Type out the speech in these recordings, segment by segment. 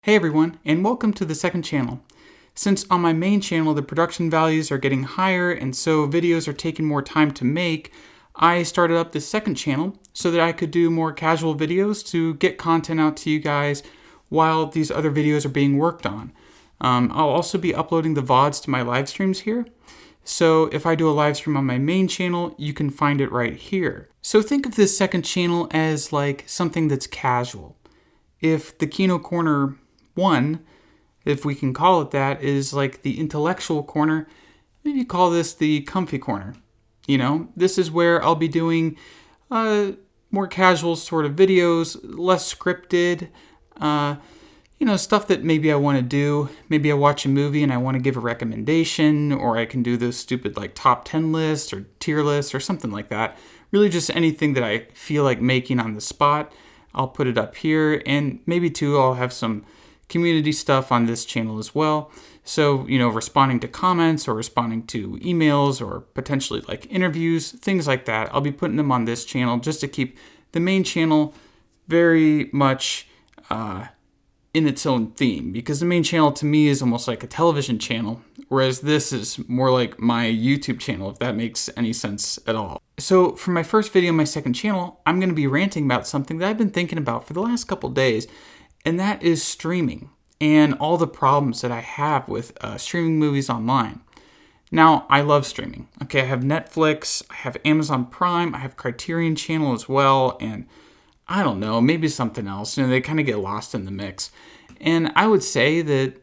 Hey everyone, and welcome to the second channel. Since on my main channel the production values are getting higher and so videos are taking more time to make, I started up this second channel so that I could do more casual videos to get content out to you guys while these other videos are being worked on. I'll also be uploading the VODs to my live streams here. So if I do a live stream on my main channel, you can find it right here. So think of this second channel as like something that's casual. If the Kino Corner 1, if we can call it that, is like the intellectual corner, maybe call this the comfy corner. You know, this is where I'll be doing more casual sort of videos, less scripted, stuff that maybe I want to do. Maybe I watch a movie and I want to give a recommendation, or I can do those stupid like top 10 lists or tier lists or something like that. Really just anything that I feel like making on the spot. I'll put it up here, and maybe too I'll have some community stuff on this channel as well. So, responding to comments or responding to emails or potentially like interviews, things like that. I'll be putting them on this channel just to keep the main channel very much in its own theme, because the main channel to me is almost like a television channel, whereas this is more like my YouTube channel, if that makes any sense at all. So for my first video on my second channel, I'm going to be ranting about something that I've been thinking about for the last couple days, and that is streaming and all the problems that I have with streaming movies online. Now, I love streaming. Okay, I have Netflix, I have Amazon Prime, I have Criterion Channel as well, and I don't know, maybe something else. They kind of get lost in the mix. And I would say that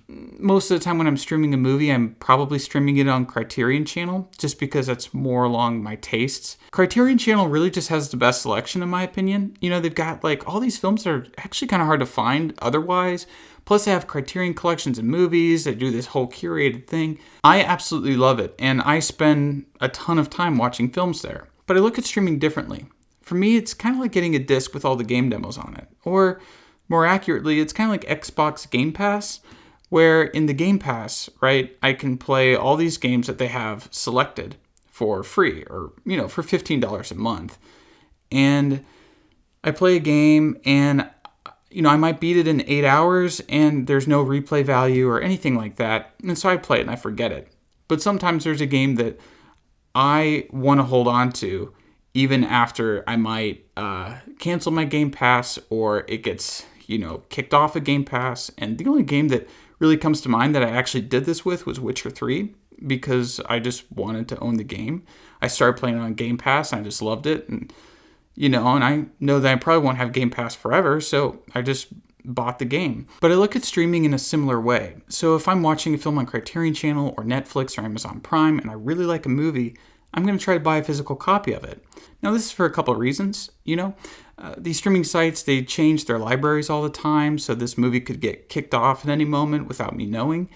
most of the time when I'm streaming a movie, I'm probably streaming it on Criterion Channel, just because that's more along my tastes. Criterion Channel really just has the best selection, in my opinion. They've got like all these films that are actually kind of hard to find otherwise. Plus they have Criterion collections of movies. They do this whole curated thing. I absolutely love it, and I spend a ton of time watching films there. But I look at streaming differently. For me, it's kind of like getting a disc with all the game demos on it. Or more accurately, it's kind of like Xbox Game Pass, where in the Game Pass, right, I can play all these games that they have selected for free, or, for $15 a month. And I play a game and, I might beat it in 8 hours and there's no replay value or anything like that. And so I play it and I forget it. But sometimes there's a game that I want to hold on to even after I might cancel my Game Pass, or it gets, kicked off of Game Pass. And the only game that really comes to mind that I actually did this with was Witcher 3, because I just wanted to own the game. I started playing it on Game Pass and I just loved it. And, and I know that I probably won't have Game Pass forever, so I just bought the game. But I look at streaming in a similar way. So if I'm watching a film on Criterion Channel or Netflix or Amazon Prime and I really like a movie, I'm going to try to buy a physical copy of it. Now, this is for a couple of reasons. These streaming sites, they change their libraries all the time, so this movie could get kicked off at any moment without me knowing.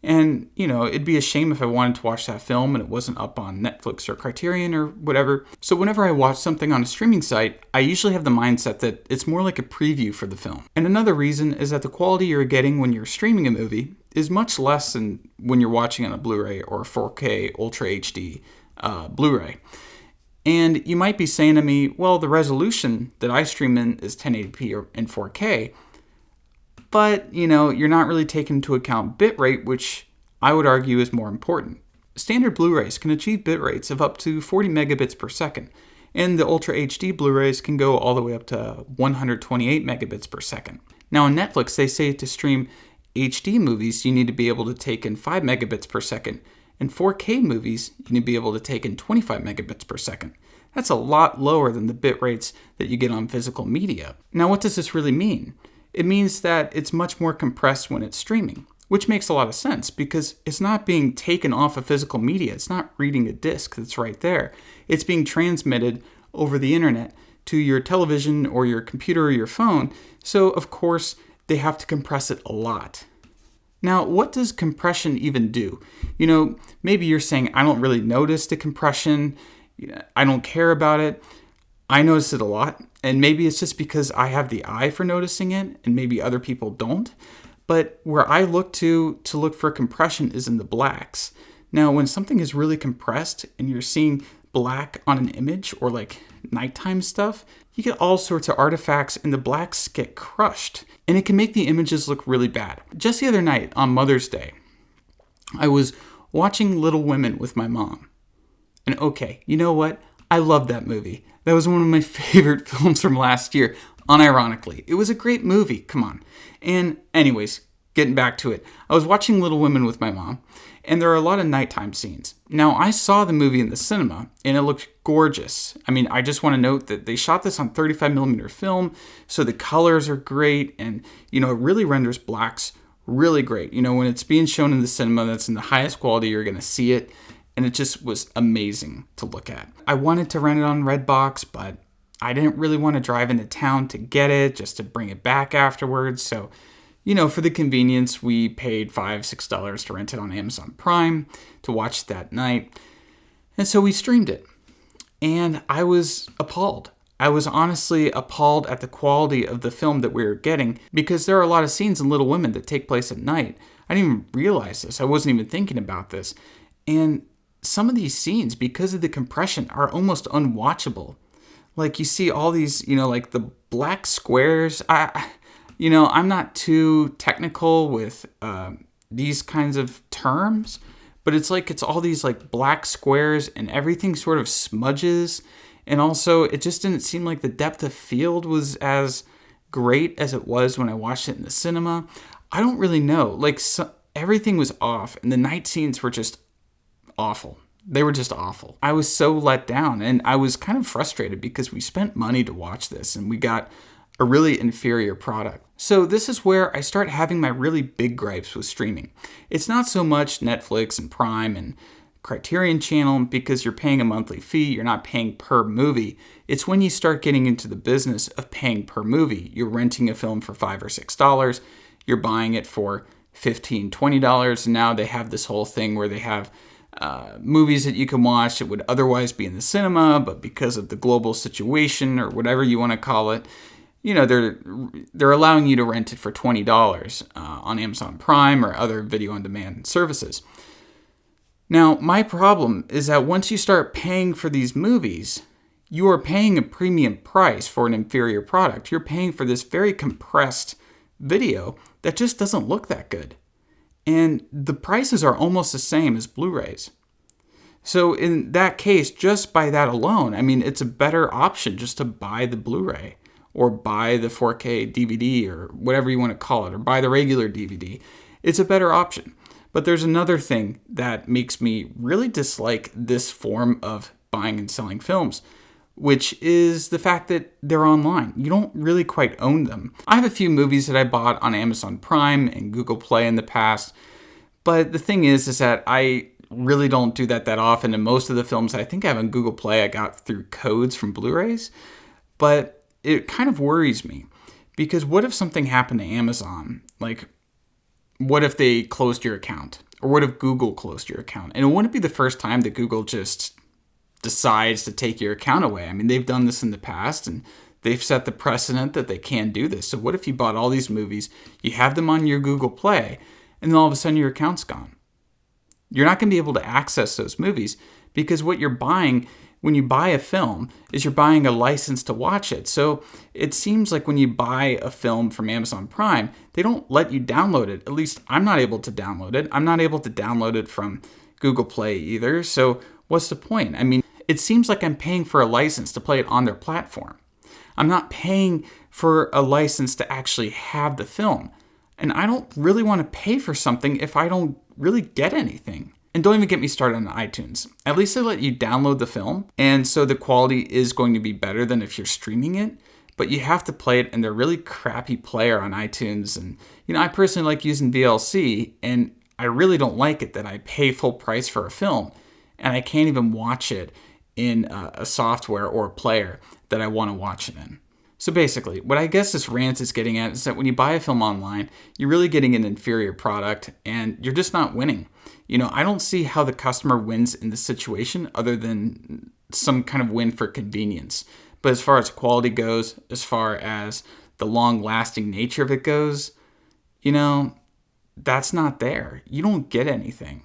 And, it'd be a shame if I wanted to watch that film and it wasn't up on Netflix or Criterion or whatever. So whenever I watch something on a streaming site, I usually have the mindset that it's more like a preview for the film. And another reason is that the quality you're getting when you're streaming a movie is much less than when you're watching on a Blu-ray or 4K Ultra HD Blu-ray. And you might be saying to me, well, the resolution that I stream in is 1080p or in 4K, but you're not really taking into account bitrate, which I would argue is more important. Standard Blu-rays can achieve bit rates of up to 40 megabits per second, and the Ultra HD Blu-rays can go all the way up to 128 megabits per second. Now on Netflix, they say to stream HD movies, you need to be able to take in 5 megabits per second. In 4K movies, you need to be able to take in 25 megabits per second. That's a lot lower than the bit rates that you get on physical media. Now, what does this really mean? It means that it's much more compressed when it's streaming, which makes a lot of sense because it's not being taken off of physical media. It's not reading a disc that's right there. It's being transmitted over the internet to your television or your computer or your phone. So, of course, they have to compress it a lot. Now, what does compression even do? Maybe you're saying, I don't really notice the compression. I don't care about it. I notice it a lot. And maybe it's just because I have the eye for noticing it and maybe other people don't. But where I look to look for compression is in the blacks. Now, when something is really compressed and you're seeing black on an image or like nighttime stuff, you get all sorts of artifacts and the blacks get crushed. And it can make the images look really bad. Just the other night on Mother's Day, I was watching Little Women with my mom. And okay, you know what? I love that movie. That was one of my favorite films from last year, unironically. It was a great movie, come on. And anyways, getting back to it, I was watching Little Women with my mom, and there are a lot of nighttime scenes. Now, I saw the movie in the cinema, and it looked gorgeous. I mean, I just want to note that they shot this on 35mm film, so the colors are great, and, it really renders blacks really great. When it's being shown in the cinema, that's in the highest quality you're going to see it, and it just was amazing to look at. I wanted to rent it on Redbox, but I didn't really want to drive into town to get it, just to bring it back afterwards, so for the convenience, we paid $5, $6 to rent it on Amazon Prime to watch that night. And so we streamed it. And I was appalled. I was honestly appalled at the quality of the film that we were getting, because there are a lot of scenes in Little Women that take place at night. I didn't even realize this. I wasn't even thinking about this. And some of these scenes, because of the compression, are almost unwatchable. Like you see all these, like the black squares. I'm not too technical with these kinds of terms, but it's all these like black squares and everything sort of smudges. And also, it just didn't seem like the depth of field was as great as it was when I watched it in the cinema. I don't really know. Everything was off, and the night scenes were just awful. They were just awful. I was so let down, and I was kind of frustrated because we spent money to watch this, and we got a really inferior product. So this is where I start having my really big gripes with streaming. It's not so much Netflix and Prime and Criterion Channel, because you're paying a monthly fee, you're not paying per movie. It's when you start getting into the business of paying per movie. You're renting a film for $5 or $6, you're buying it for $15, $20, and now they have this whole thing where they have movies that you can watch that would otherwise be in the cinema, but because of the global situation or whatever you want to call it, they're allowing you to rent it for $20 on Amazon Prime or other video on demand services. Now, my problem is that once you start paying for these movies, you are paying a premium price for an inferior product. You're paying for this very compressed video that just doesn't look that good. And the prices are almost the same as Blu-rays. So in that case, just by that alone, it's a better option just to buy the Blu-ray or buy the 4K DVD or whatever you want to call it, or buy the regular DVD. It's a better option. But there's another thing that makes me really dislike this form of buying and selling films, which is the fact that they're online. You don't really quite own them. I have a few movies that I bought on Amazon Prime and Google Play in the past, but the thing is that I really don't do that often, and most of the films I think I have on Google Play I got through codes from Blu-rays, but it kind of worries me, because what if something happened to Amazon? What if they closed your account? Or what if Google closed your account? And it wouldn't be the first time that Google just decides to take your account away. They've done this in the past, and they've set the precedent that they can do this. So what if you bought all these movies, you have them on your Google Play, and then all of a sudden your account's gone? You're not going to be able to access those movies, because what you're buying when you buy a film is you're buying a license to watch it. So it seems like when you buy a film from Amazon Prime, they don't let you download it. At least I'm not able to download it. I'm not able to download it from Google Play either. So what's the point? It seems like I'm paying for a license to play it on their platform. I'm not paying for a license to actually have the film. And I don't really want to pay for something if I don't really get anything. And don't even get me started on iTunes. At least they let you download the film, and so the quality is going to be better than if you're streaming it, but you have to play it in their really crappy player on iTunes. And, I personally like using VLC, and I really don't like it that I pay full price for a film, and I can't even watch it in a software or a player that I want to watch it in. So basically, what I guess this rant is getting at is that when you buy a film online, you're really getting an inferior product, and you're just not winning. I don't see how the customer wins in this situation other than some kind of win for convenience. But as far as quality goes, as far as the long-lasting nature of it goes, that's not there. You don't get anything.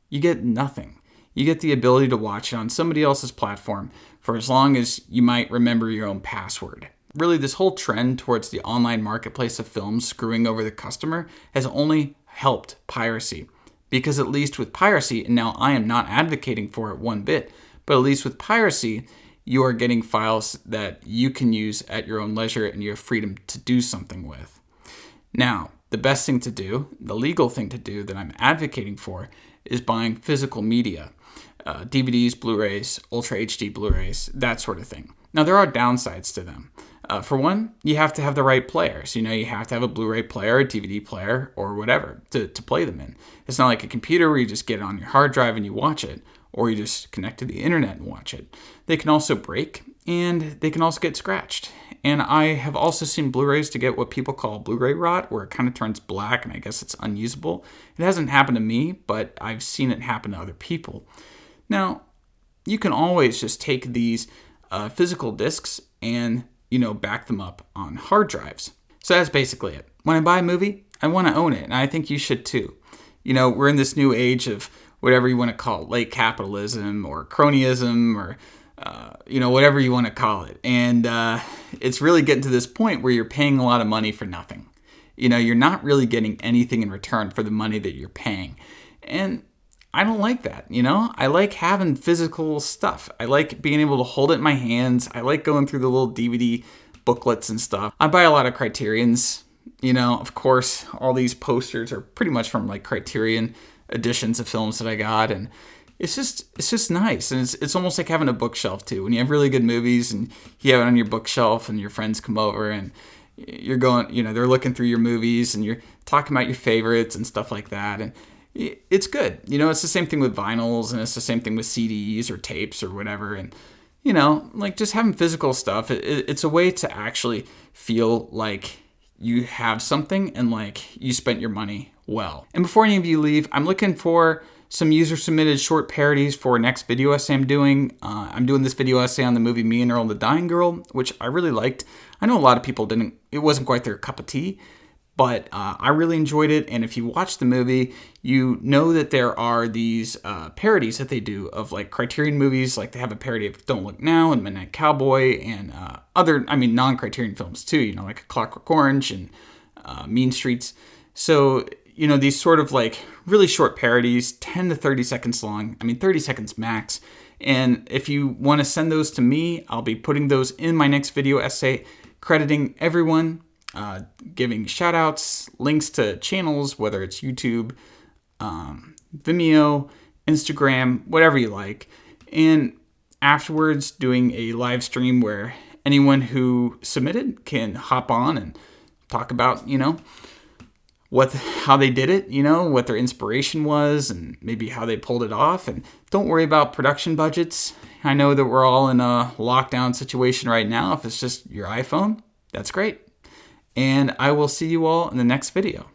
You get nothing. you get the ability to watch it on somebody else's platform for as long as you might remember your own password. Really, this whole trend towards the online marketplace of films screwing over the customer has only helped piracy. Because at least with piracy, and now I am not advocating for it one bit, but at least with piracy, you are getting files that you can use at your own leisure and you have freedom to do something with. Now, the best thing to do, the legal thing to do that I'm advocating for, is buying physical media. DVDs, Blu-rays, Ultra HD Blu-rays, that sort of thing. Now, there are downsides to them. For one, you have to have the right players. You have to have a Blu-ray player, a DVD player, or whatever to play them in. It's not like a computer where you just get it on your hard drive and you watch it, or you just connect to the internet and watch it. They can also break, and they can also get scratched. And I have also seen Blu-rays to get what people call Blu-ray rot, where it kind of turns black and I guess it's unusable. It hasn't happened to me, but I've seen it happen to other people. Now, you can always just take these physical discs and back them up on hard drives. So that's basically it. When I buy a movie, I want to own it, and I think you should too. We're in this new age of whatever you want to call it, late capitalism or cronyism or, whatever you want to call it. And it's really getting to this point where you're paying a lot of money for nothing. You're not really getting anything in return for the money that you're paying. And I don't like that, I like having physical stuff. I like being able to hold it in my hands. I like going through the little DVD booklets and stuff. I buy a lot of Criterions. Of course, all these posters are pretty much from like Criterion editions of films that I got, and it's just nice. And it's almost like having a bookshelf too. When you have really good movies and you have it on your bookshelf and your friends come over and you're going, they're looking through your movies and you're talking about your favorites and stuff like that. And it's good. It's the same thing with vinyls, and it's the same thing with CDs or tapes or whatever. And, like just having physical stuff, it's a way to actually feel like you have something and like you spent your money well. And before any of you leave, I'm looking for some user-submitted short parodies for next video essay I'm doing. I'm doing this video essay on the movie Me and Earl and the Dying Girl, which I really liked. I know a lot of people didn't. It wasn't quite their cup of tea. But I really enjoyed it, and if you watch the movie, you know that there are these parodies that they do of like Criterion movies. Like they have a parody of Don't Look Now and Midnight Cowboy and non-Criterion films too, like A Clockwork Orange and Mean Streets. So, these sort of like really short parodies, 10 to 30 seconds long, 30 seconds max. And if you want to send those to me, I'll be putting those in my next video essay, crediting everyone, giving shout outs, links to channels, whether it's YouTube, Vimeo, Instagram, whatever you like. And afterwards doing a live stream where anyone who submitted can hop on and talk about, how they did it, what their inspiration was and maybe how they pulled it off. And don't worry about production budgets. I know that we're all in a lockdown situation right now. If it's just your iPhone, that's great. And I will see you all in the next video.